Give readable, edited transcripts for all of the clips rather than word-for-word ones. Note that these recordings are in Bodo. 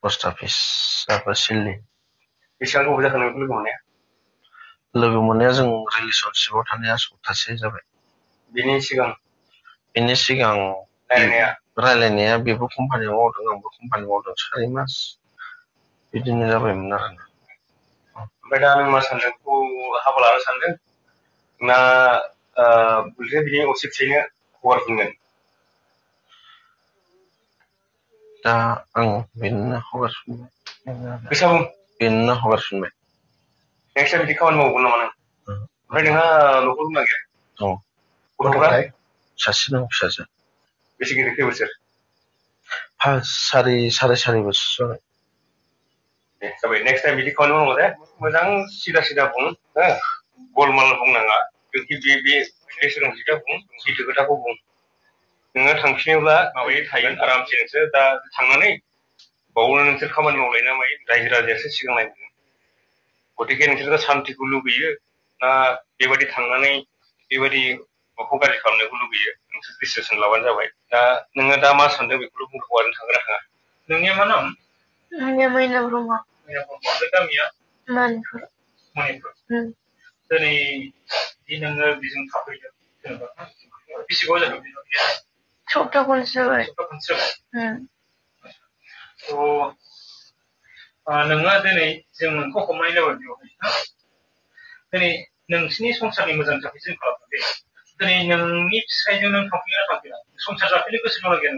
पोस्ट ऑफिस सिलनि बेसेबां गोबाव जाखो नों लोगो मोननाया जों रिलेशनशिपआव थानाया सप्तासे जाबाय बिनि सिगां रायलायनाया बेबो कम्पानियाव मावदों आंबो कम्पानियाव मावदों 4 मास बिदिनो जाबायमोन आरो ओमफ्राय दा नों मा सानदों बेखौ हाबा लानो सानदों ना बुलथे बिनि असिबसेनो हगारफिनगोन दा आं बेनो हगारफिनबाय नेक्स्ट टाइम बिदि खामानि मावगोन नामा नों ओमफ्राय नोंहा न'खर दंना गैया गथ'फ्रा सासे दं फिसाजो बेसे गिदिर खै बोसोर साराय 4 बोसोर जाबाय नेक्स्ट टाइम बिदि खामानि मावनांगौ दे मोजां सिदा बुं गलमाल बुंनाङा बे सोलोंथिया बुं सैथो खोथाखौ बुं नोङो थांफिनोब्ला माबायै थागोन आरामसे नोंसोर दा थांनानै बावनो नोंसोर खामानि मावलायना मायो रायजो राजायासो सिगां नायगोन गतिके नोंसोर सान्तिखौ लुबैयो ना बेबायदि थांनानै बेबायदि माखौ गाज्रि खालामनायखौ लुबैयो नोंसोर डिसिसन लाबानो जाबाय दा नोङो दा मा सानदों बेखौल' बुं हौवाजों थांगोन ना थाङा नोंनिया मा नाम आंनिया मैना ब्रह्म ओमफ्राय गामिया मणिपुर दिनै नोङो बेजों थाफैदों जेनेबा बेसे गोबाव जाखो सप्ता खनसे जाबाय नोङो दिनै जों नोंखौ हमनाय जाबाय बेवहाय दिनै नोंसिनि संसारनि मोजां थाखाय जों खालामदों दे दिनै नोंनि फिसायजों नों थांफैना थांफैना संसार जाफैनो गोसो दंना गैया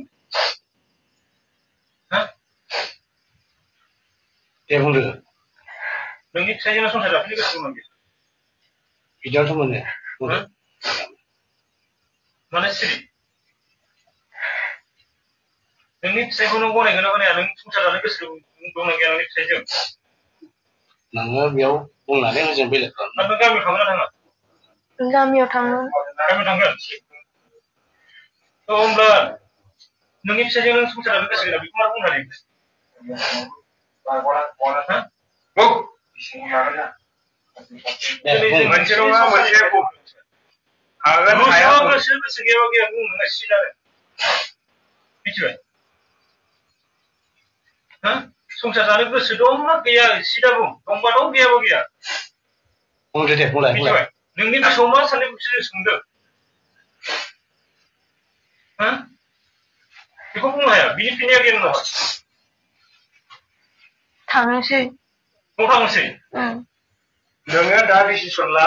दे बुंदो नोंनि फिसायजों संसार जाफैनो गोसो दंना गैया बिदियावथ' मोनो माने सिरि नोंनि फिसायखौ नों गनायगोन ना गनाया नों संसार जानो गोसो दंना गैया नोंनि फिसायजों नोङो बेयाव बुंनानै जों बेलेग खालामनो नों गामियाव थांगोन ना थाङा गामियाव थांगोन होमब्ला नोंनि फिसायजों नों संसार जानो गोसो गैया बेखौ मा बुंनो हायो मोनसे नङा मोनसे हागोन हाया गोसो गैयाबा गैया बुं नोङो सिदानो मिथिबाय संसार जानो गोसो दंना गैया सिदा बुं दंबा दं गैयाबा गैया बुंदो दे बुंलाय मिथिबाय नोंनि गोसोआव मा साननाय बेखौसो जों सोंदों बेखौ बुंनो हाया बिनि फिननाया गैया नोंनाव थांनोसै थांनोसै नोङो दा डिसिसन ला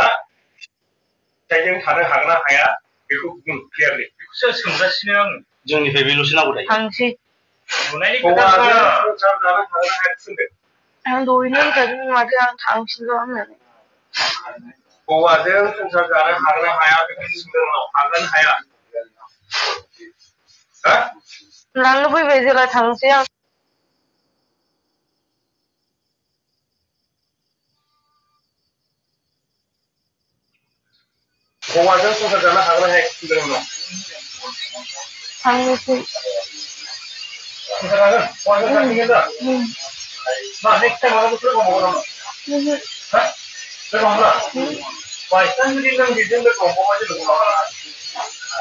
फिथाइजों थानो हागोन ना हाया बेखौ बुं क्लियारलि बेखौसो सोंगासिनो आङो जोंनिफ्राय बेल'सो नांगौ दायो थांसै नुनायनि खोथा संसार जानो हागोन ना हाया सोंदो आं दहायनो होनखादों माथो आं थांफिनगौ होननानै हौवाजों संसार जानो हागोन ना हाया बेखौ सोंदों उनाव हागोन हाया लांनो फैबाय जेला थांसै आं हौवाजों संसार जानो हागोन ना हाया सोंदों उनाव थांनोसै संसार हागोन हौवाजों थांफिनगोन दा मा नेक्स्ट टाइम मालाबाफोर लोगो हमबावगोन नामा लोगो हमला बायचान्स जुदि नों बेजों लोगो हमबावबा जेबो माबा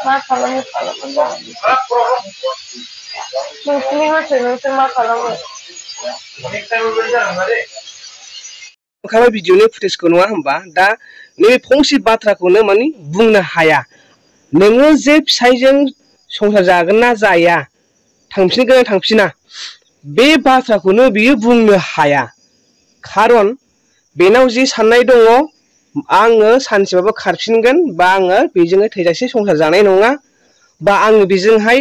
मा खालामो नोंसोरनि गोसो नोंसोर मा खालामो भिडिअनि फुटेजखौ नङा होमबा दा नैबे फंसे बाथ्राखौनो माने बुंनो हाया नोङो जे फिसायजों संसार जागोन ना जाया थांफिनगोन ना थांफिना बे बाथ्राखौनो बियो बुंनो हाया खारन बेनाव जे साननाय दङ आङो सानसेबाबो खारफिनगोन बा आङो बेजोंनो थैजासे संसार जानाय नङा बा आङो बेजोंहाय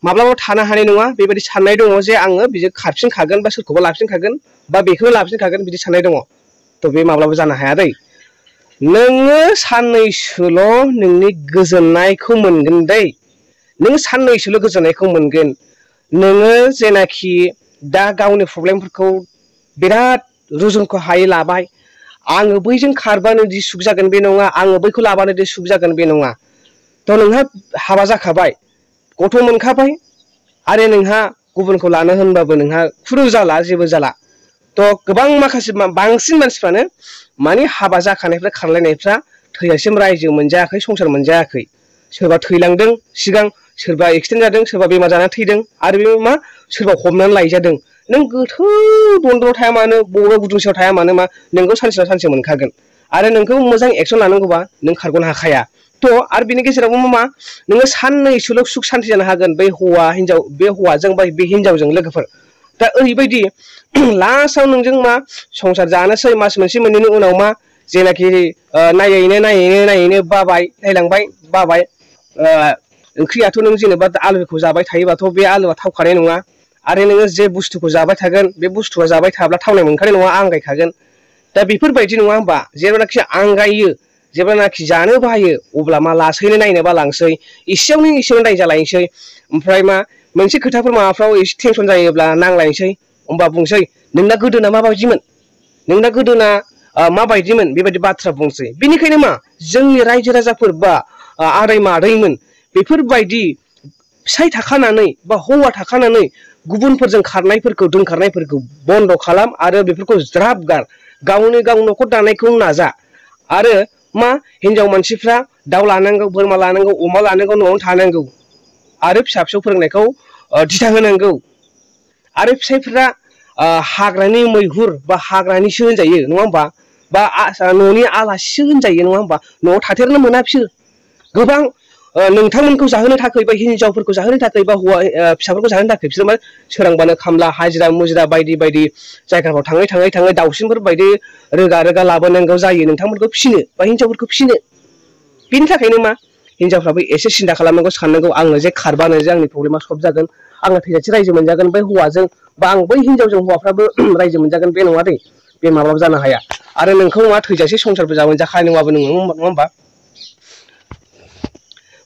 माब्लाबा थानो हानाय नङा बेबायदि साननाय दङ जे आङो बेजों खारफिनखागोन बा सोरखौबा लाफिनखागोन बा बेखौनो लाफिनखागोन बिदि साननाय दङ थ' बे माब्लाबा जानो हाया दै नोङो साननैसोल' नोंनि गोजोननायखौ मोनगोन दै नों साननैसोल' गोजोननायखौ मोनगोन नोङो जेनाखि दा गावनि प्रब्लेमफोरखौ बिराद रुजुनखौ हायै लाबाय आङो बैजों खारबानो दि सुख जागोन बे नङा आङो बैखौ लाबानो दि सुख जागोन बे नङा थ' नोंहा हाबा जाखाबाय गथ' मोनखाबाय आरो नोंहा गुबुनखौ लानो होनबाबो नोंहा खुनु जाला जेबो जाला थ' गोबां माखासे बांसिन मानसिफ्रानो माने हाबा जाखानायफ्रा खारलायनायफ्रा थैजासिम रायजो मोनजायाखै संसार मोनजायाखै सोरबा थैलांदों सिगां सोरबा एक्सिडेन्ट जादों सोरबा बेमार जानानै थैदों आरो बे मा सोरबा हमनानै लायजादों नों गोथौ दन्दराव थाया मानो बबेबा गुदुं सायाव थाया मानो मा नोंखौ सानसे नङा सानसे मोनखागोन आरो नोंखौ मोजां एक्सन लानांगौबा नों खारग'नो हाखाया थ' आरो बिनि गेजेरावबो मा नोङो साननैसोल' सुख सान्ति जानो हागोन बै हौवा हिन्जाव बे हौवाजों बा बे हिन्जावजों लोगोफोर दा ओरैबायदि लास्टआव नोंजों मा संसार जानोसै मास मोनसे मोननैनि उनाव मा जेनाखि नायैनो बाबाय नायलांबाय बाबाय ओंख्रियाथ' नों जेनेबा आलुखौ जाबाय थायोबाथ' बे आलुआ थावखानाय नङा आरो नोङो जे बुस्थुखौ जाबाय थागोन बे बुस्थुआ जाबाय थाब्ला थावनाय मोनखानाय नङा आंगायखागोन दा बेफोरबायदि नङा होमबा जेब्लानाखि आंगायो जेब्लानाखि जानो बायो अब्ला मा लासैनो नायनो बालांसै एसेयावनो दाय जालायनोसै ओमफ्राय मा मोनसे खोथाफोर माबाफ्राव एसे टेनसन जायोब्ला नांलायनोसै होमबा बुंसै नोंना गोदोना माबायदिमोन नोंना गोदोना माबायदिमोन बेबायदि बाथ्रा बुंसै बेनिखायनो मा जोंनि रायजो राजाफोर बा आदै मादैमोन बेफोरबायदि फिसाय थाखानानै बा हौवा थाखानानै गुबुनफोरजों खारनायफोरखौ दोनखारनायफोरखौ बन्द' खालाम आरो बेफोरखौ ज्राब गार गावनो गाव न'खर दानायखौ नाजा आरो मा हिनजाव मानसिफ्रा दाउ लानांगौ बोरमा लानांगौ अमा लानांगौ न'आवनो थानांगौ आरो फिसा फिसौ फोरोंनायखौ दिथा होनांगौ आरो फिसायफोरा हाग्रानि मैहुर बा हाग्रानिसो होनजायो नङा होमबा बा न'नि आलासिसो होनजायो नङा होमबा न'आव थाथेरनो मोना बिसोर गोबां नोंथांमोनखौ जाहोनो थाखाय बा हिन्जावफोरखौ जाहोनो थाखाय बा हौवा फिसाफोरखौ जाहोनो थाखाय बिसोर मा सोरांबानो खामला हाजिरा मुजिरा बायदि बायदि जायगाफ्राव थाङै दाउसिनफोर बायदि रोगा लाबोनांगौ जायो नोंथांमोनखौ फिसिनो बा हिन्जावफोरखौ फिसिनो बेनि थाखायनो मा हिन्जावफ्राबो एसे सिन्था खालामनांगौ साननांगौ आंनो जे खारबानो जे आंनि प्रब्लेमा सल्भ जागोन आंनो थैजासे रायजो मोनजागोन बै हौवाजों बा आं बै हिन्जावजों हौवाफ्राबो रायजो मोनजागोन बे नङा दै बे माब्लाबा जानो हाया आरो नोंखौ मा थैजासे संसारबो मोनजाखानाय नङाबो नङा होमबा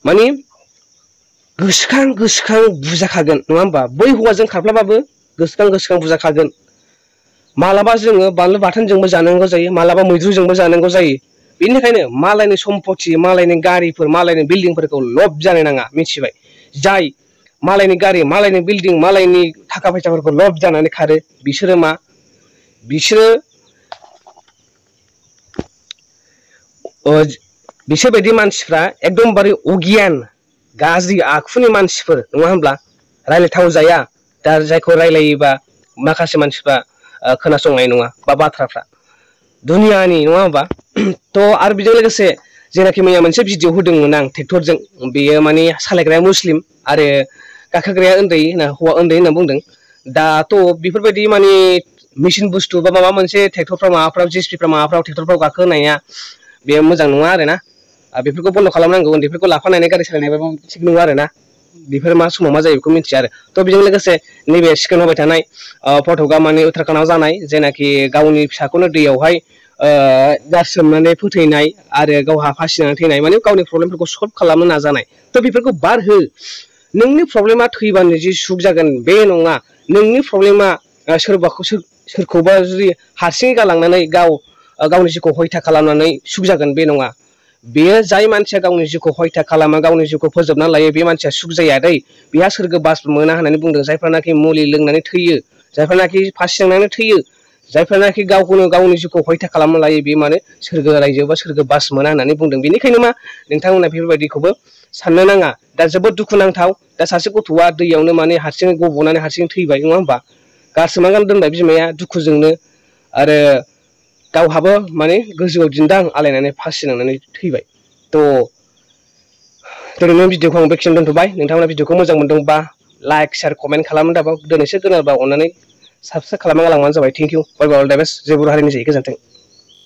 माने गोसोखां बुजाखागोन नङा होमबा बै हौवाजों खारफ्लाबाबो गोसोखां बुजाखागोन मालाबा जोङो बानलु बाथोनजोंबो जानांगौ जायो मालाबा मैद्रुजोंबो जानांगौ जायो बेनि थाखायनो मालायनि सम्पति मालायनि गारिफोर मालायनि बिल्डिंफोरखौ लब जानो नाङा मिथिबाय जाय मालायनि गारि मालायनि बिल्डिं मालायनि थाखा फैसाफोरखौ लब जानानै खारो बिसोरो मा बिसोरबायदि मानसिफ्रा एकदमबारे अगियान गाज्रि आखुनि मानसिफोर नङा होमब्ला रायलायथाव जाया दा जायखौ रायलायोबा माखासे मानसिफ्रा खोनासंनाय नङा बा बाथ्राफ्रा दुनियानि नङा होमबा थ' आरो बेजों लोगोसे जेनाखि मैया मोनसे भिडिअ होदोंमोन आं ट्रेक्टरजों बेयो माने सालायग्राया मुस्लिम आरो गाखोग्राया हौवा उन्दै होनना बुंदों दाथ' बेफोरबायदि माने मेसिन बुस्थु बा माबा मोनसे ट्रेक्टरफ्राव माबाफ्राव जेसिपिफ्राव माबाफ्राव ट्रेक्टरफ्राव गाखोनाया बे मोजां नङा आरोना बेफोरखौ बन्द' खालामनांगौ उन्दैफोरखौ लाफानानै गारि सालायनायबो थिग नङा आरोना बेफोर मा समाव मा जायो बेखौ मिथिया आरो थ' बेजों लोगोसे नैबे सिगां होबाय थानाय फट'गा माने उत्तराखन्डआव जानाय जेनाखि गावनि फिसाखौनो दैयावहाय गारसोमनानै फोथैनाय आरो गावहा फासिनानै थैनाय माने गावनि प्रब्लेमफोरखौ सल्भ खालामनो नाजानाय थ' बेफोरखौ बार हो नोंनि प्रब्लेमा थैबानो जि सुख जागोन बे नङा नोंनि प्रब्लेमा सोरखौबा जुदि हारसिङै गालांनानै गावनि जिउखौ हयथा खालामनानै सुख जागोन बे नङा बेयो जाय मानसिया गावनि जिउखौ हयथा खालामा गावनि जिउखौ फोजोबना लायो बे मानसिया सुख जाया दै बेहा सोरगो बासबो मोना होननानै बुंदों जायफ्रानाखि मुलि लोंनानै थैयो जायफ्रानाखि फासि जानानै थैयो जायफ्रानाखि गावखौनो गावनि जिउखौ हयथा खालामना लायो बे माने सोरगो रायजो बा सोरगो बास मोना होननानै बुंदों बेनिखायनो मा नोंथांमोना बेफोरबायदिखौबो साननो नाङा दा जोबोद दुखुनांथाव दा सासे गथ'आ दैयावनो माने हारसिङै गब'नानै हारसिङै थैबाय नङा होमबा गारसोमनानै दोनबाय बिमाया दुखुजोंनो आरो गावहाबो माने गोजौआव दिन्दां आलायनानै फासि नांनानै थैबाय थ' दिनैनि भिडिअखौ आं बेखिनियाव दोनथ'बाय नोंथांमोना भिडिअखौ मोजां मोनदोंबा लाइक शेयार कमेन्ट खालामनो दाबा दिनैसो गोनांबा अननानै साबस्क्राइब खालामना गालांबानो जाबाय thank you bye bye all the best जेबो हारिनि जायो गोजोन्थों